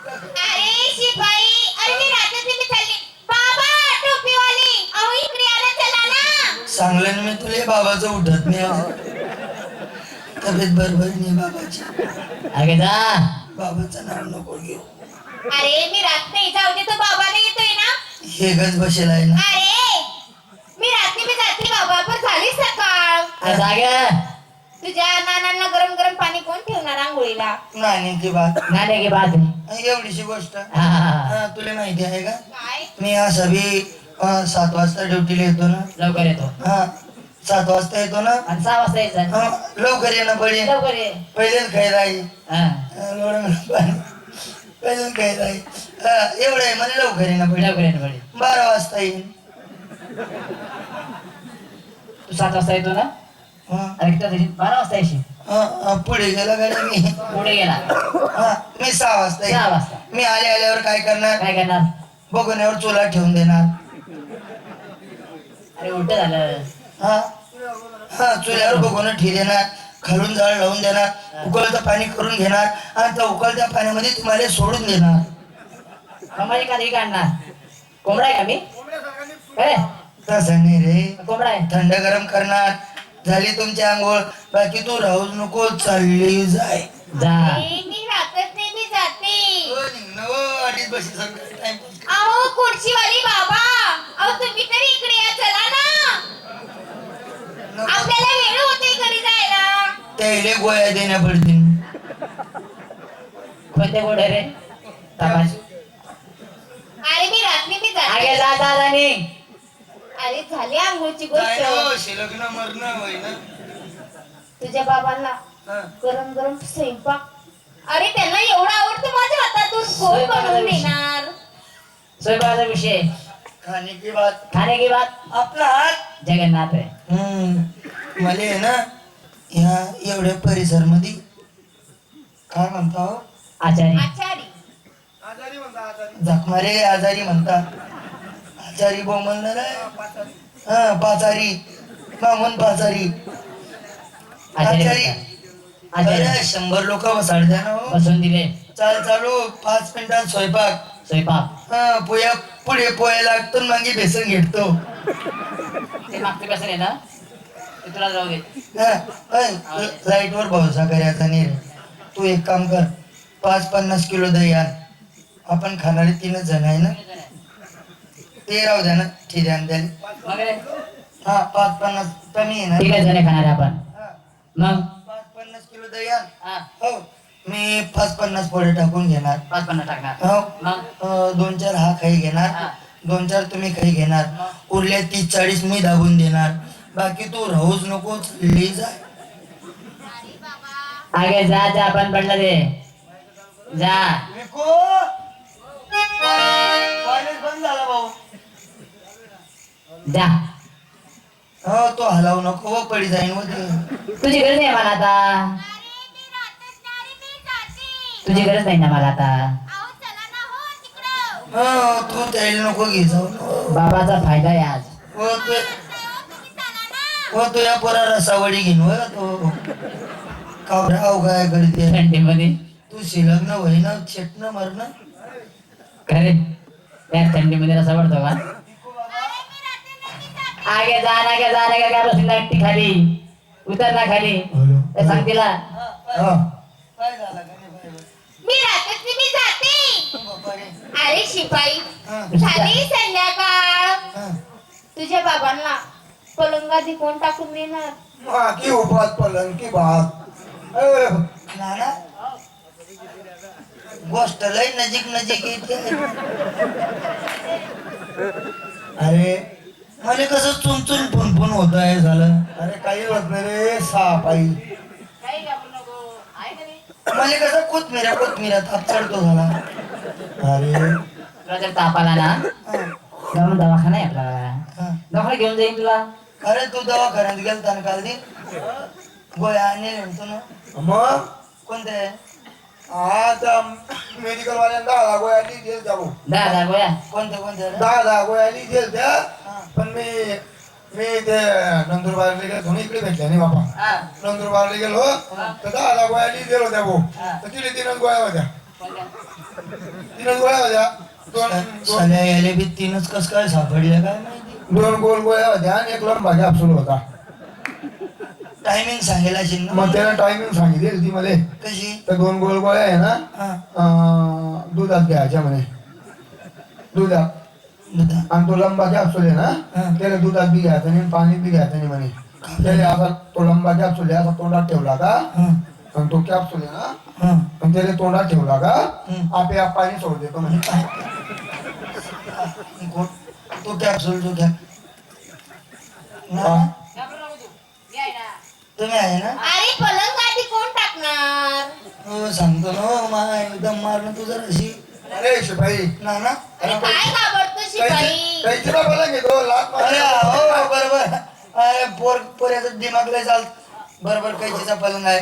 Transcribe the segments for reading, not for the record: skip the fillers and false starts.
अरे शिपाई, अरे मी रात्री मी चालली. बाबा टोपीवाली, अहो इकडे आला चला ना. सांगलं ना मी तुला बाबाचं उठत नाही आज. तब्येत बरोबर नाही बाबाची. अगे जा. बाबाचं नाव नको घेऊ. अरे मी रात्री जाऊ दे, तो बाबा नाही येतोय ना. हे गज बसेल आहे ना. अरे मी रात्री मी जाते बाबा, पण झाली सकाळ. जागे. तुझ्या नानांना गरम गरम पाणी कोण ठेवणार आंघोळीला? नाही की बात नाणे की बात है. एवढीशी गोष्ट. हा. तुला माहिती आहे का, काय? मी असं बी 7 वाजता ड्युटीला येतो ना. लवकर येतो. हा 7 वाजता येतो ना. आणि 6 वाजता यायचं. लवकर ये ना पहिले. लवकर ये. पहिलेच खायला आहे. हा. पहिलेच खायला आहे. एवढं आहे मला लवकर ये ना पहिले. लवकर ये ना पहिले. 12 वाजता येईन. तू 7 वाजता येतो ना. आणि 12 वाजता येशील. पुढे गेला गाड्या मी. पुढे गेला. मी 6 वाजता 6 येईन. वाजता मी आल्यावर काय करणार, काय करणार? बघण्यावर चुला ठेवून देणार. अरे उलट झालं. चुल्यावर बघून ठेव देणार, खालून जाळ लावून देणार, उकळतं पाणी करून घेणार आणि त्या उकळत्या पाण्यामध्ये तुम्हाला सोडून देणार. कमाली काढी काढणार. कोंबडा आहे का मी? काय तसं नाही रे, कोंबडा आहे. थंड गरम करणार. झाली तुमची आंघोळ, बाकी तू राहूच नको, चालली जाय. जा. अरे मी राहतच नाही, मी जाते. अडीच बशी टाइम. अहो खुर्चीवाली बाबा, अहो तुम्ही तरी इकडे या चला ना. आपल्याला वेळ होते घरी जायला. त्याला गोळ्या देण्या पडतील. कोणते गोड रे? तपास. अरे मी रात्री मी आगे जाते. जा जा जाणे. अरे झाली आंघोळची गोष्ट. लग्न मरण होय ना. तुझ्या बाबांना गरम गरम स्वयंपाक. अरे त्यांना एवढं आवडतं माझ्या हातातून, कोण बनवून देणार? स्वयंपाकाचा विषय. खाने की बात, खाने की बात आपला हात. जगन्नाथ है. मला आहे ना ह्या एवढ्या परिसर मध्ये काय म्हणता हो, आचारी. आचारी. जखमारे आजारी म्हणतात. आचारी भाऊ म्हणणार आहे. पाचारी मामून पाचारी आचारी आचारी. आचारी. अरे 100 लोक बसाड द्या ना हो. बसून दिले. चालू 5 मिनिटात स्वयंपाक. स्वयंपाक. पोया पुढे पोया लागतो मागे बेसन घेतो. ते मागचे कसं आहे ना, ते तुला जाऊ दे. लाईट वर भरोसा करायचा नाही रे. तू एक काम कर, 5-50 किलो दही आण. आपण खाणारे 3च जण आहे ना. ते राहू द्या ना, ठीक आहे द्याल. मग रे? 5-50 कमी आहे ना. ठीक आहे, जणे खाणार आपण. मग 5-50 किलो दही आण. हा, हो, मी 5-50 पोळे टाकून घेणार. 5-50 टाकणार. हो, मग 2-4 हा काही घेणार, हा. 2-4 तुम्ही काही घेणार. उरल्या 30-40 मी दाबून देणार. बाकी तू राहूच नको, चालली जाय. आगे जा जा, आपण पडलं ते. जा. कॉलेज बंद झाला भाऊ. जा. हो, तो हलावू नको हो, पडी जाईन मध्ये. तुझी गरज नाही मला आता. अरे मी राहतच नाही, अरे मी जाते. तुझी गरज नाही ना मला आता. अहो चला ना हो तिकडं. हो, तू त्याला नको घे जाऊ. बाबाचा फायदा आहे आज. हो तू तुम्ही चला ना. हो, तू या पोरा रसावडी घेऊन हो तो कावराव काय करते. थंडीमध्ये तू शिलग्न होईना, चेटणं मरणं. खरे त्या थंडीमध्ये रसा पडतो का? आगे जा ना, गे जा ना, गे काय बसली नाट्टी खाली. उतर ना खाली. ते सांग तिला. काय झालं का नाही बाई? मी राहतच नाही, मी जाते. बाबा रे. अरे शिपाई, हा. झाली संध्याकाळ. हा. तुझ्या बाबांना पलंगादी कोण टाकून देणार? की उपात पलंग की भात. नाना, गोष्ट लय नजीक येते. अरे मला कसं चुनचुन फुनफुन होत आहे झालं. अरे काही होत नाही रे, सापाई. काही घाबरू नको. आहे का नाही? मला कसं कोथमिरा ताप चढतो झाला. अरे तुला जर ताप आला ना, जाऊन दवाखाना आहे आपला. दवाखाना घेऊन जाईन तुला. अरे तू दवाखान्यात गेलता ना काल दी गोळ्या आणले म्हणतो ना. मग कोणते? आता मेडिकल वाल्यांना 10 गोळ्या लिहिजेल जाऊ. 10 गोळ्या. कोणते 10 गोळ्या लिहिजेल त्या. पण मी ते नंदुरबारला गेलो, इकडे भेटल्या नाही बाबा. नंदुरबारला गेलो तर 10 गोळ्या लिहिजेल होत्या भाऊ. तर तिथे 3च गोळ्या होत्या. तीनच गोळ्या होत्या साल्या याले बी तीनच कस काय सापडल्या काय माहिती. दोन गोल गोळ्या होत्या आणि एक लंबा कॅप्सूल होता. टायमिंग सांगेल असेल ना. मग त्याला टायमिंग सांगितली ती मला. कशी? तर दोन गोल गोळ्या आहे ना दुधात घ्यायच्या म्हणे. दुधात आणि तो लंबा कॅप्सूल आहे ना त्याला दुधात बी घ्यायचं नाही पाणी बी घ्यायचं नाही म्हणे. त्याला असा तो लंबा कॅप्सूल आहे असा तोंडात ठेवला का आणि तो कॅप्सूल आहे ना आणि त्याला तोंडात ठेवला का आपोआप पाणी सोड देतो म्हणे. तो कॅप्सूल जो घ्या तुम्ही आहे ना. अरे पलंग गादी कोण टाकणार? हो सांगतो ना मा एकदम मारणं तू जरा अशी. अरे शिपाई ना ना. अरे काय घाबरतो शिपाई? कैची बाबाला घेतो लात अरे मार. हो बरोबर. अरे पोऱ्याचं दिमाग लय चाल. बरोबर कैचीचा पलंग आहे.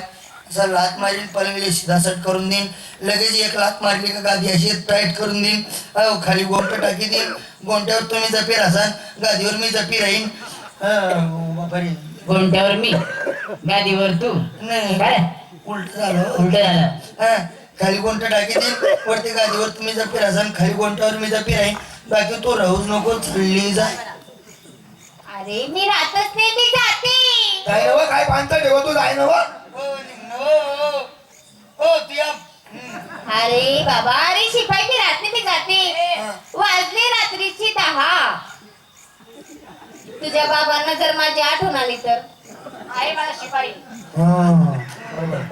असं लात मारील पलंगले शिधासट करून देईन. लगेच एक लात मारली का गादी अशी टाईट करून देईन. खाली गोंट टाकी देईन. गोंट्यावर तुम्ही जपी राहसान गादीवर मी जपी राहीन. बापरे. गोंट्यावर मी गादीवर तू. नाही काय उलट झालं. उलट झालं. खाली गोंट टाकी देईन वरती गादीवर तुम्ही जपी राहसान खाली गोंट्यावर मी जपी राहीन. बाकी तू राहूच नको चढली जा. अरे मी राहतच नाही मी जाते. काय नव काय पांचा ठेवतो जाय नव. अरे बाबा अरे शिपाई मी राहत नाही मी जाते. वाजले रात्रीची 10. तुझ्या बाबांना जर माझी आठवण आली तर आहे मला शिपाई. बरोबर